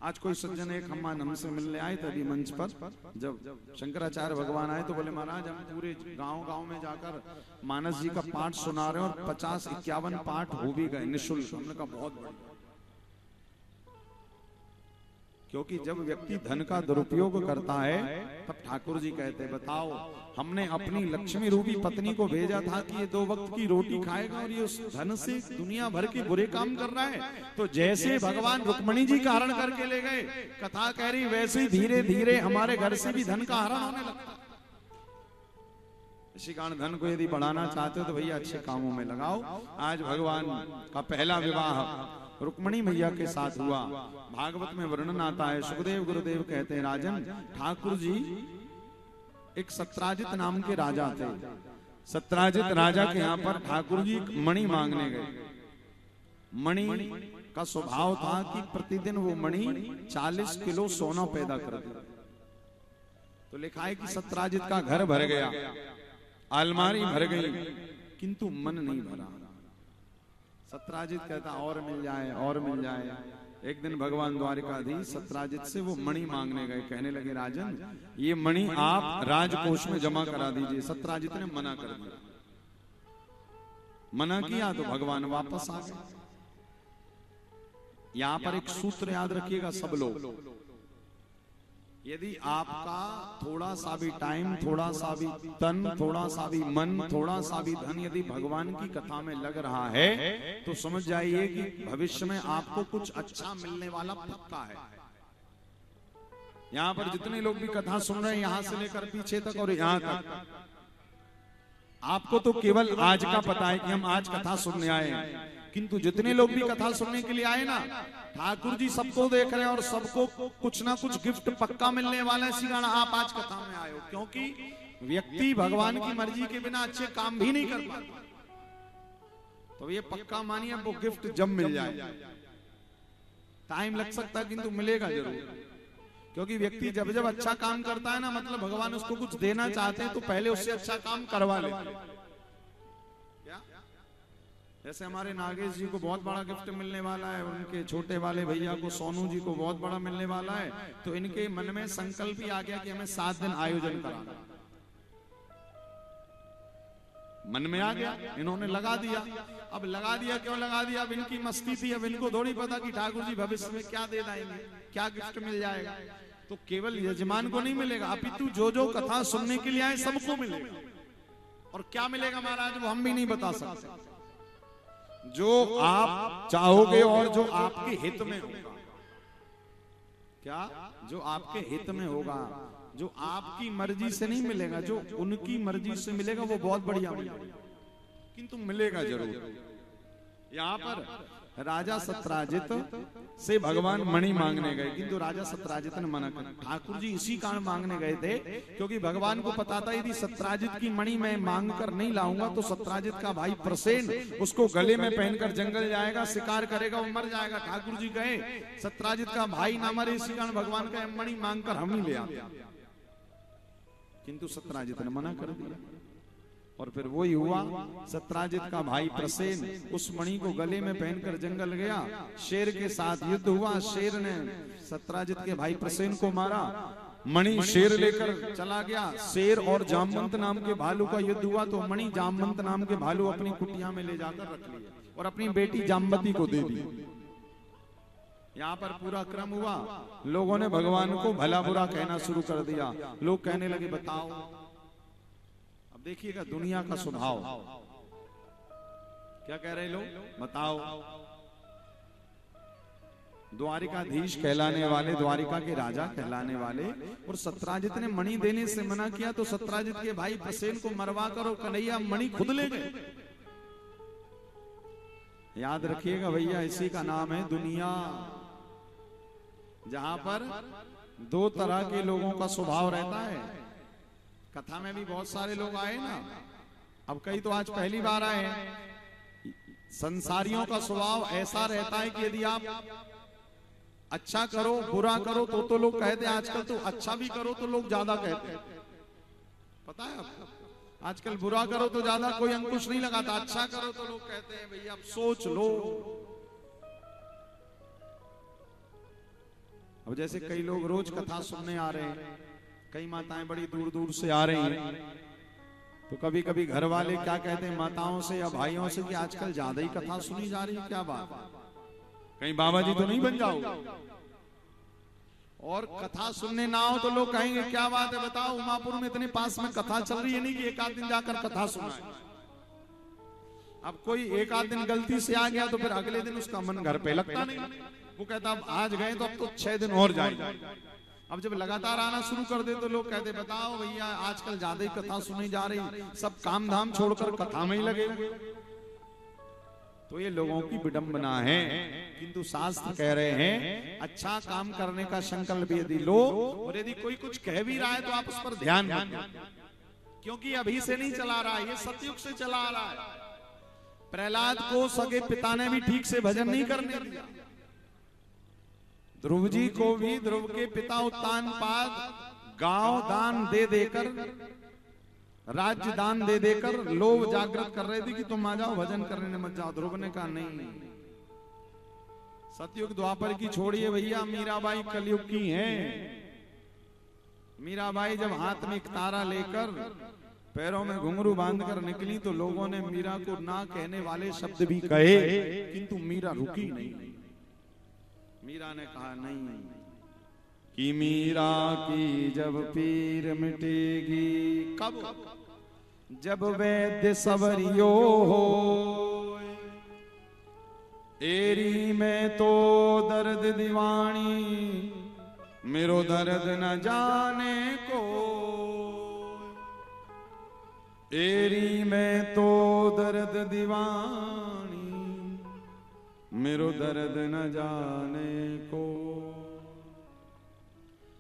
आज कोई सज्जन एक हमारे हमसे मिलने आए थे अभी मंच पर, जब शंकराचार्य भगवान आए तो बोले महाराज हम पूरे गांव में जाकर मानस जी का पाठ सुना रहे हैं और 50-51 पाठ हो भी गए निःशुल्क। हमने कहा बहुत बढ़िया, क्योंकि जब व्यक्ति धन का दुरुपयोग करता है तब ठाकुर जी कहते हैं बताओ, हमने अपनी लक्ष्मी रूपी पत्नी को भेजा था कि ये 2 वक्त की रोटी खाएगा और ये उस धन से दुनिया भर के बुरे काम कर रहा है। तो जैसे भगवान रुक्मणी जी का हरण करके ले गए, कथा कह रही वैसे ही धीरे धीरे हमारे घर से भी धन का हरण होने लगता। इसी कारण धन को यदि बढ़ाना चाहते हो तो भैया अच्छे कामों में लगाओ। आज भगवान का पहला विवाह रुक्मणी मैया के साथ हुआ। भागवत में वर्णन आता है, सुखदेव गुरुदेव कहते हैं राजन ठाकुर जी एक सत्राजित नाम के राजा थे। सत्राजित राजा के यहाँ पर ठाकुर जी मणि मांगने गए। मणि का स्वभाव था कि प्रतिदिन वो मणि 40 किलो सोना पैदा कर दे। तो लिखा है कि सत्राजित का घर भर गया, अलमारी भर गई, किंतु मन नहीं भरा। सत्राजित कहता और मिल जाए और मिल जाए। एक दिन भगवान द्वारिकाधीश सत्राजित से वो मणि मांगने गए। कहने लगे राजन ये मणि आप राजकोष में जमा करा दीजिए। सत्राजित ने मना कर दिया। मना किया तो भगवान वापस आ गए। यहां पर एक सूत्र याद रखिएगा सब लोग, यदि आपका थोड़ा सा भी टाइम, थोड़ा सा भी तन, थोड़ा सा भी मन, थोड़ा सा भी धन यदि भगवान की कथा में लग रहा है तो समझ जाइए कि भविष्य में आपको कुछ अच्छा मिलने वाला पक्का है। यहाँ पर जितने लोग भी कथा सुन रहे हैं यहां से लेकर पीछे तक और यहां तक, आपको तो केवल आज का पता है कि हम आज कथा सुनने आए हैं, किंतु जितने लोग भी कथा सुनने के लिए आए ना, ठाकुर जी सबको देख रहे हैं और सबको कुछ ना कुछ गिफ्ट पक्का मिलने वाला है। इसी कारण आप आज कथा में आए हो, क्योंकि व्यक्ति भगवान की मर्जी के बिना अच्छे काम भी नहीं कर पाता। तो ये पक्का मानिए वो गिफ्ट जब मिल जाए, टाइम लग सकता है किंतु मिलेगा जरूर। क्योंकि व्यक्ति जब जब अच्छा काम करता है ना, मतलब भगवान उसको कुछ देना चाहते हैं तो पहले उससे अच्छा काम करवा लेते हैं। जैसे हमारे नागेश जी को बहुत बड़ा गिफ्ट मिलने वाला है, उनके छोटे वाले भैया को सोनू जी को बहुत बड़ा मिलने वाला है, तो इनके मन में संकल्प ही आ गया कि हमें 7 दिन आयोजन कराना। मन में आ गया, इन्होंने लगा दिया। अब लगा दिया, क्यों लगा दिया? अब इनकी मस्ती थी। अब इनको थोड़ी पता कि ठाकुर जी भविष्य में क्या दे देंगे, क्या गिफ्ट मिल जाएगा। तो केवल यजमान को नहीं मिलेगा, अपितु जो जो कथा सुनने के लिए आए सबको मिलेगा। और क्या मिलेगा महाराज वो हम भी नहीं बता सकते। जो आप चाहोगे और जो आपके हित में होगा, क्या जो आपके हित में होगा, जो आपकी मर्जी से नहीं मिलेगा, जो उनकी मर्जी से मिलेगा वो बहुत बढ़िया मिलेगा, किंतु मिलेगा जरूर। यहाँ पर राजा सत्राजित से भगवान मणि मांगने गए, किंतु राजा सत्राजित ने मना कर। ठाकुर जी इसी कारण मांगने गए थे क्योंकि भगवान को पता था यदि सत्राजित की मणि मैं मांग कर नहीं लाऊंगा तो सत्राजित का भाई प्रसेन उसको गले में पहनकर जंगल जाएगा, शिकार करेगा, वो मर जाएगा। ठाकुर जी कहे सत्राजित का भाई ना मरे, इसी कारण भगवान का मणि मांग कर हम ही ले आते, किंतु सत्राजित ने मना कर दिया। और फिर वही हुआ, सत्राजित का भाई प्रसेन उस मणि को गले में पहनकर जंगल गया, शेर के साथ युद्ध हुआ, शेर ने सत्राजित के भाई प्रसेन को मारा, मणि शेर लेकर चला गया। शेर और जामवंत नाम के भालू का युद्ध हुआ तो मणि जामवंत नाम के भालू अपनी कुटिया में ले जाकर रख लिया और अपनी बेटी जामवती को दे दी। यहाँ पर पूरा क्रम हुआ, लोगों ने भगवान को भला बुरा कहना शुरू कर दिया। लोग कहने लगे बताओ, देखिएगा दुनिया का स्वभाव, क्या कह रहे लोग, बताओ। द्वारिकाधीश कहलाने वाले, द्वारिका के राजा कहलाने वाले, और सत्राजित ने मणि देने से मना किया तो सत्राजित के भाई प्रसेन को मरवा कर और कन्हैया मणि खुद ले गए। याद रखिएगा भैया, इसी का नाम है दुनिया, जहां पर 2 तरह के लोगों का स्वभाव रहता है। कथा में भी बहुत सारे लोग आए ना, अब कई तो आज पहली बार आए हैं। संसारियों का स्वभाव ऐसा रहता है कि यदि आप अच्छा करो बुरा करो तो लोग कहते हैं, आजकल तो अच्छा भी करो तो लोग ज्यादा कहते हैं, पता है आपको। आजकल बुरा करो तो ज्यादा कोई अंकुश नहीं लगाता, अच्छा करो तो लोग कहते हैं भैया आप सोच लो। अब जैसे कई लोग रोज कथा सुनने आ रहे हैं, कई माताएं बड़ी दूर दूर से आ रही हैं, तो कभी कभी घर वाले क्या कहते हैं माताओं से या भाइयों से कि आजकल ज्यादा ही कथा सुनी जा रही है, क्या बात, कहीं बाबा जी तो नहीं बन जाओ। और कथा सुनने ना हो तो लोग कहेंगे क्या बात है, बताओ उमापुर में इतने पास में कथा चल रही है, नहीं कि एक आध दिन जाकर कथा सुना है। अब कोई एक आध दिन गलती से आ गया तो फिर अगले दिन उसका मन घर पे लगता नहीं, वो कहता अब आज गए तो अब तो 6 दिन और जाएंगे। अब जब लगातार आना शुरू कर दे तो लोग कहते बताओ भैया आजकल ज्यादा ही कथा सुनी जा रही, सब काम धाम छोड़कर कथा में ही लगे। तो ये लोगों की विडंबना है, किंतु शास्त्र कह रहे हैं अच्छा काम करने का संकल्प यदि लो, और यदि कोई कुछ कह भी रहा है तो आप उस पर ध्यान मत दो, क्योंकि अभी से नहीं चला रहा है, ये सतयुग से चला आ रहा है। प्रहलाद को सगे पिता ने भी ठीक से भजन नहीं करने दिया, ध्रुव जी को भी ध्रुव के पिता उत्तानपाद गांव दान दे देकर, राज्य दान दे देकर लोभ जागृत कर रहे थे कि तुम आ जाओ भजन करने मत जाओ। ध्रुव ने कहा नहीं, सतयुग द्वापर की छोड़िए भैया, मीराबाई कलयुग की हैं। मीराबाई जब हाथ में एक तारा लेकर पैरों में घुंघरू बांधकर निकली तो लोगों ने मीरा को ना कहने वाले शब्द भी कहे, किंतु मीरा रुकी नहीं। मीरा ने कहा नहीं कि मीरा की जब पीर मिटेगी, कब, जब वैद्य सवरियो हो, एरी में तो दर्द दीवानी, मेरो दर्द न जाने को, एरी में तो दर्द दीवानी, मेरो दर्द न जाने को।